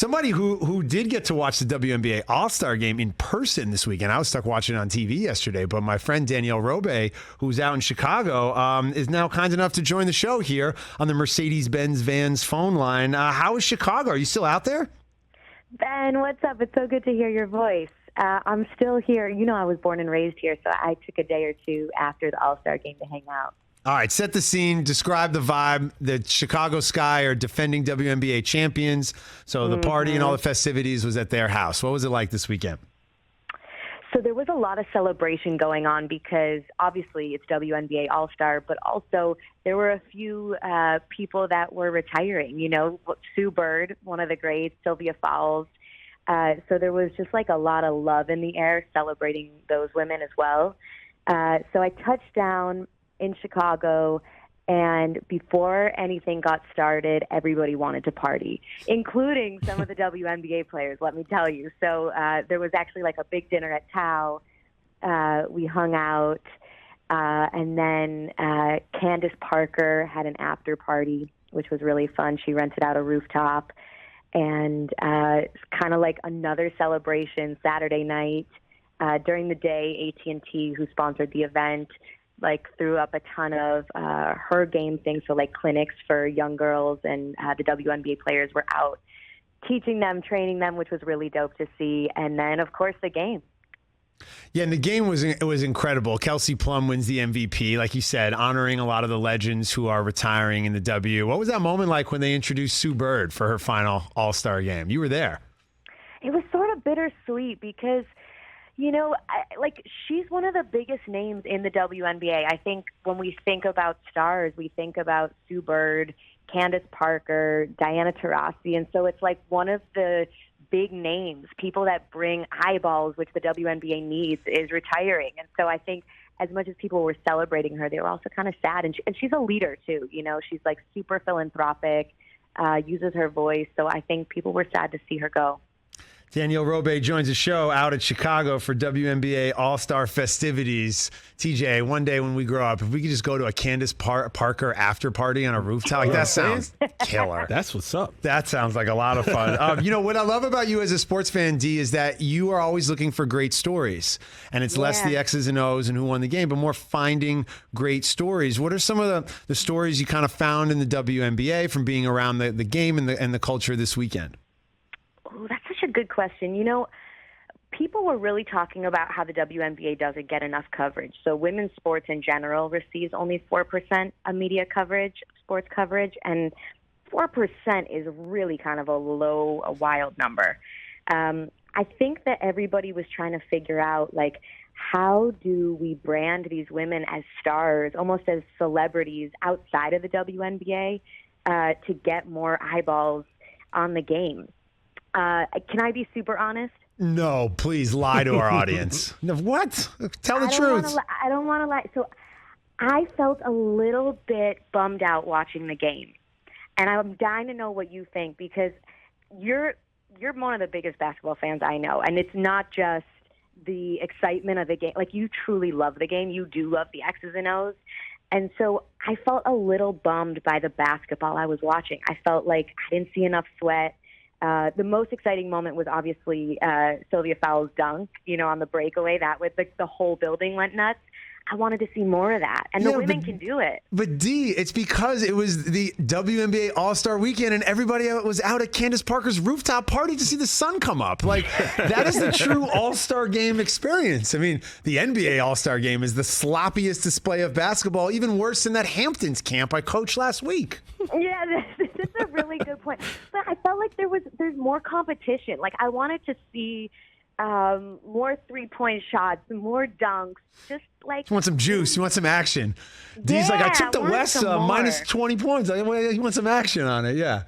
somebody who did get to watch the WNBA All-Star game in person this weekend. I was stuck watching it on TV yesterday, but my friend Danielle Robay, who's out in Chicago, is now kind enough to join the show here on the Mercedes-Benz Vans phone line. How is Chicago? Are you still out there? Ben, what's up? It's so good to hear your voice. I'm still here. You know, I was born and raised here, so I took a day or two after the All-Star game to hang out. All right, set the scene. Describe the vibe. The Chicago Sky are defending WNBA champions, so the party and all the festivities was at their house. What was it like this weekend? So there was a lot of celebration going on because obviously it's WNBA All-Star, but also there were a few people that were retiring. You know, Sue Bird, one of the greats, Sylvia Fowles. So there was just like a lot of love in the air celebrating those women as well. So I touched down in Chicago, and before anything got started, everybody wanted to party, including some of the WNBA players, let me tell you. So there was actually like a big dinner at Tao. We hung out, and then Candace Parker had an after party, which was really fun. She rented out a rooftop, and it's kind of like another celebration Saturday night. During the day, AT&T, who sponsored the event, like threw up a ton of her game things, so like clinics for young girls, and the WNBA players were out teaching them, training them, which was really dope to see. And then, of course, the game. Yeah, and the game was incredible. Kelsey Plum wins the MVP, like you said, honoring a lot of the legends who are retiring in the W. What was that moment like when they introduced Sue Bird for her final All-Star game? You were there. It was sort of bittersweet because, you know, she's one of the biggest names in the WNBA. I think when we think about stars, we think about Sue Bird, Candace Parker, Diana Taurasi, and so it's like one of the big names, people that bring eyeballs, which the WNBA needs, is retiring. And so I think as much as people were celebrating her, they were also kind of sad. And she's a leader, too. You know, she's like super philanthropic, uses her voice. So I think people were sad to see her go. Danielle Robay joins the show out at Chicago for WNBA All-Star festivities. TJ, one day when we grow up, if we could just go to a Candace Parker after party on a rooftop, like that sounds killer. That's what's up. That sounds like a lot of fun. You know, what I love about you as a sports fan, D, is that you are always looking for great stories. And it's less the X's and O's and who won the game, but more finding great stories. What are some of the stories you kind of found in the WNBA from being around the game and the culture this weekend? Oh, that's such a good question. You know, people were really talking about how the WNBA doesn't get enough coverage. So women's sports in general receives only 4% of media coverage, sports coverage, and 4% is really kind of a wild number. I think that everybody was trying to figure out, like, how do we brand these women as stars, almost as celebrities outside of the WNBA to get more eyeballs on the game? Can I be super honest? No, please lie to our audience. No, what? Tell the truth. I don't want to lie. So I felt a little bit bummed out watching the game. And I'm dying to know what you think, because you're one of the biggest basketball fans I know. And it's not just the excitement of the game. Like, you truly love the game. You do love the X's and O's. And so I felt a little bummed by the basketball I was watching. I felt like I didn't see enough sweat. The most exciting moment was obviously Sylvia Fowles' dunk, you know, on the breakaway. That was the whole building went nuts. I wanted to see more of that, and the women can do it. But D, it's because it was the WNBA All-Star Weekend, and everybody was out at Candace Parker's rooftop party to see the sun come up. Like, that is the true All-Star Game experience. I mean, the NBA All-Star Game is the sloppiest display of basketball, even worse than that Hamptons camp I coached last week. Yeah, that's a really good point. But I felt like there's more competition. Like, I wanted to see more three-point shots, more dunks, just like... You want some juice. You want some action. D's like, I took the West minus 20 points. You want some action on it, yeah.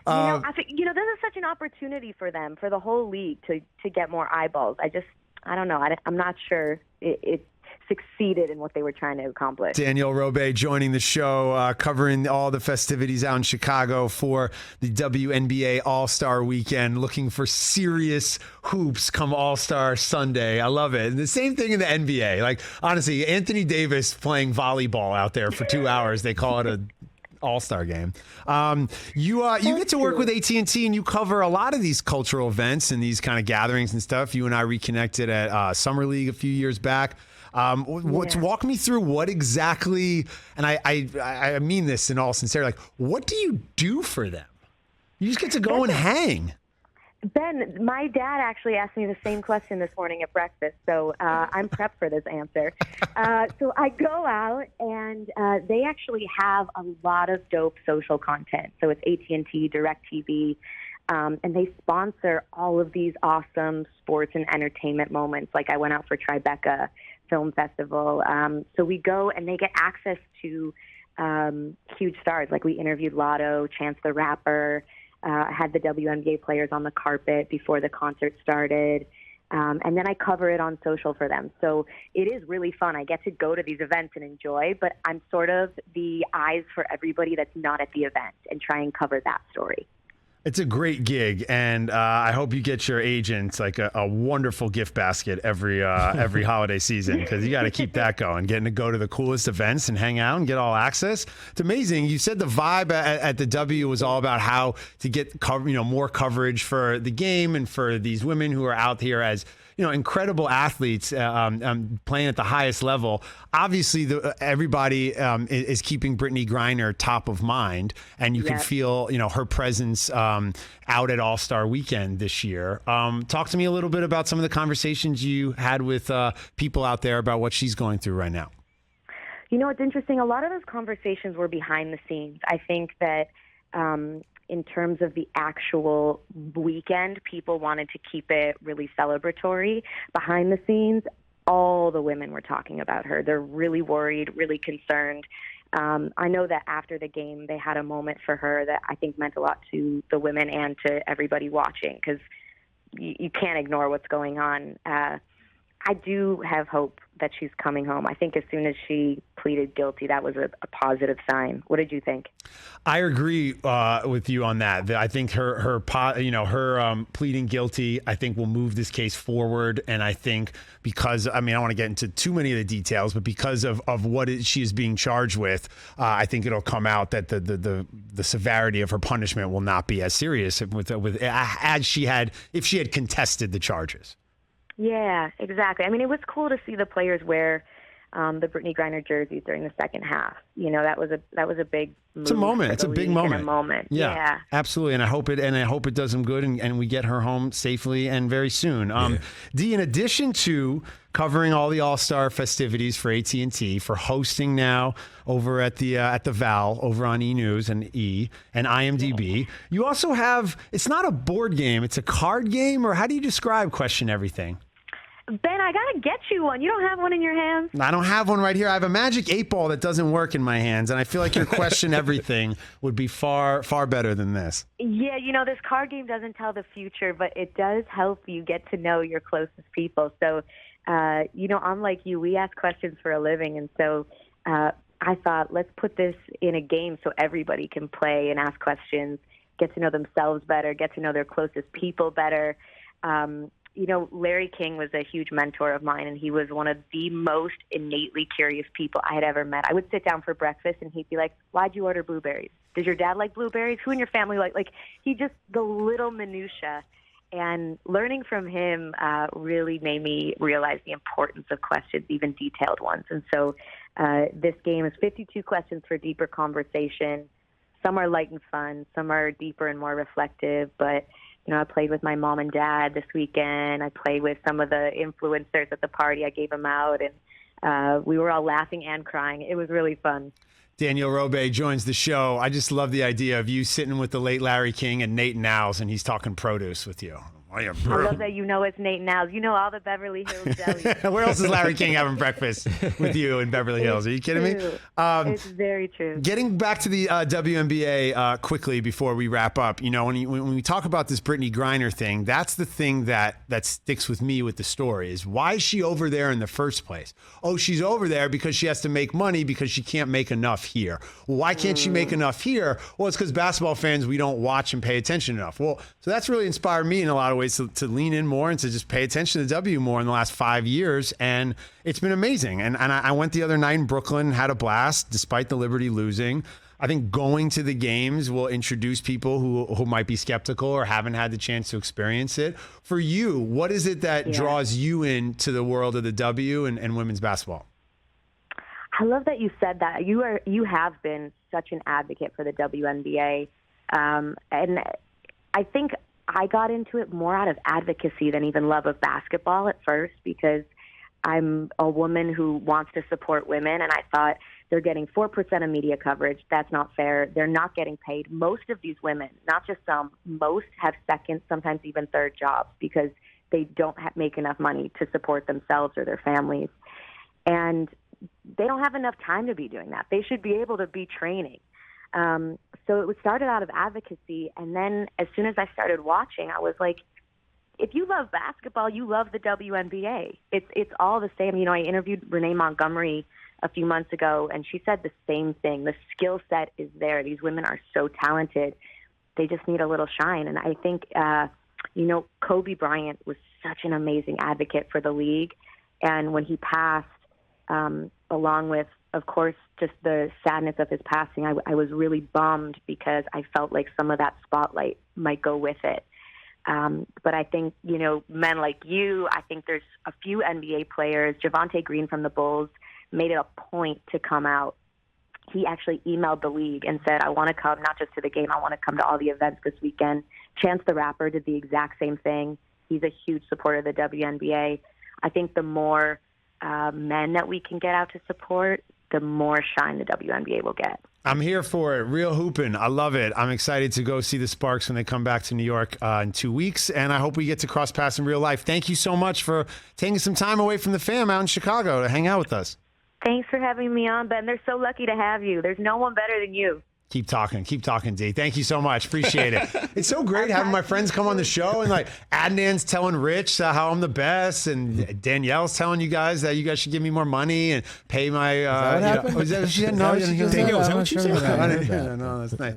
I think, this is such an opportunity for them, for the whole league, to get more eyeballs. I don't know. I'm not sure it succeeded in what they were trying to accomplish. Danielle Robay joining the show, covering all the festivities out in Chicago for the WNBA All-Star Weekend, looking for serious hoops come All-Star Sunday. I love it. And the same thing in the NBA. Like, honestly, Anthony Davis playing volleyball out there for 2 hours, they call it All-Star game. You get to work with AT&T, and you cover a lot of these cultural events and these kind of gatherings and stuff. You and I reconnected at Summer League a few years back. Walk me through what exactly, and I mean this in all sincerity, like, what do you do for them? You just get to go and hang. Ben, my dad actually asked me the same question this morning at breakfast, so I'm prepped for this answer. So I go out, and they actually have a lot of dope social content. So it's AT&T, DirecTV, and they sponsor all of these awesome sports and entertainment moments. Like I went out for Tribeca Film Festival. So we go, and they get access to huge stars. Like we interviewed Lotto, Chance the Rapper. I had the WNBA players on the carpet before the concert started. And then I cover it on social for them. So it is really fun. I get to go to these events and enjoy, but I'm sort of the eyes for everybody that's not at the event and try and cover that story. It's a great gig, and I hope you get your agent like a wonderful gift basket every holiday season, because you got to keep that going. Getting to go to the coolest events and hang out and get all access. It's amazing. You said the vibe at the W was all about how to get more coverage for the game and for these women who are out here as incredible athletes playing at the highest level. Obviously, everybody is keeping Brittney Griner top of mind, and you can feel her presence out at All-Star Weekend this year. Talk to me a little bit about some of the conversations you had with people out there about what she's going through right now. It's interesting. A lot of those conversations were behind the scenes. I think that in terms of the actual weekend, people wanted to keep it really celebratory. Behind the scenes, all the women were talking about her. They're really worried, really concerned. I know that after the game, they had a moment for her that I think meant a lot to the women and to everybody watching, because you can't ignore what's going on. I do have hope that she's coming home. I think as soon as she pleaded guilty, that was a positive sign. What did you think? I agree with you on that. I think her pleading guilty, I think, will move this case forward. And I think because, I don't want to get into too many of the details, but because of what she is being charged with, I think it'll come out that the severity of her punishment will not be as serious as she had if she had contested the charges. Yeah, exactly. It was cool to see the players wear the Brittney Griner jerseys during the second half. That was a big move. It's a moment. It's a big moment. Yeah, absolutely. And I hope it does them good, and we get her home safely and very soon. Dee, in addition to covering all the All-Star festivities for AT&T, for hosting now over at the Val over on E! News and E! and IMDb, you also have, it's not a board game, it's a card game, or how do you describe Question Everything? Ben, I got to get you one. You don't have one in your hands? I don't have one right here. I have a magic 8-ball that doesn't work in my hands, and I feel like your Question Everything would be far, far better than this. Yeah, this card game doesn't tell the future, but it does help you get to know your closest people. So, unlike you, we ask questions for a living, and so I thought, let's put this in a game so everybody can play and ask questions, get to know themselves better, get to know their closest people better. Larry King was a huge mentor of mine, and he was one of the most innately curious people I had ever met. I would sit down for breakfast, and he'd be like, why'd you order blueberries? Does your dad like blueberries? Who in your family like he just, the little minutia. And learning from him really made me realize the importance of questions, even detailed ones. And so this game is 52 questions for deeper conversation. Some are light and fun. Some are deeper and more reflective. But, I played with my mom and dad this weekend. I played with some of the influencers at the party. I gave them out, and we were all laughing and crying. It was really fun. Danielle Robay joins the show. I just love the idea of you sitting with the late Larry King and Nate Nowles, and he's talking produce with you. I love that it's Nate Nowles. All the Beverly Hills delis. Where else is Larry King having breakfast with you in Beverly Hills? Are you kidding me? It's very true. Getting back to the WNBA quickly before we wrap up, when we talk about this Brittney Griner thing, that's the thing that sticks with me with the story is, why is she over there in the first place? Oh, she's over there because she has to make money because she can't make enough here. Well, why can't she make enough here? Well, it's because basketball fans, we don't watch and pay attention enough. Well, so that's really inspired me in a lot of ways to lean in more and to just pay attention to W more in the last 5 years. And it's been amazing. And I went the other night in Brooklyn, had a blast despite the Liberty losing. I think going to the games will introduce people who might be skeptical or haven't had the chance to experience it. For you, what is it that draws you into the world of the W and women's basketball? I love that you said that. You have been such an advocate for the WNBA, and I think I got into it more out of advocacy than even love of basketball at first, because I'm a woman who wants to support women, and I thought they're getting 4% of media coverage. That's not fair. They're not getting paid. Most of these women, not just some, most have second, sometimes even third jobs because they don't make enough money to support themselves or their families. And they don't have enough time to be doing that. They should be able to be training. So it started out of advocacy, and then as soon as I started watching, I was like, if you love basketball, you love the WNBA. It's all the same. You know, I interviewed Renee Montgomery a few months ago, and she said the same thing. The skill set is there. These women are so talented. They just need a little shine. And I think, Kobe Bryant was such an amazing advocate for the league. And when he passed, along with, of course, just the sadness of his passing, I was really bummed because I felt like some of that spotlight might go with it. But I think, men like you, I think there's a few NBA players. Javonte Green from the Bulls made it a point to come out. He actually emailed the league and said, I want to come not just to the game, I want to come to all the events this weekend. Chance the Rapper did the exact same thing. He's a huge supporter of the WNBA. I think the more men that we can get out to support, the more shine the WNBA will get. I'm here for it. Real hooping. I love it. I'm excited to go see the Sparks when they come back to New York in 2 weeks, and I hope we get to cross paths in real life. Thank you so much for taking some time away from the fam out in Chicago to hang out with us. Thanks for having me on, Ben. They're so lucky to have you. There's no one better than you. Keep talking, D. Thank you so much. Appreciate it. It's so great having my friends come on the show, and like Adnan's telling Rich how I'm the best, and Danielle's telling you guys that you guys should give me more money and pay my. Is that what happened? Is that what she said? No, I didn't hear that. Danielle, is that I'm what not you sure said? I heard that. No, that's nice.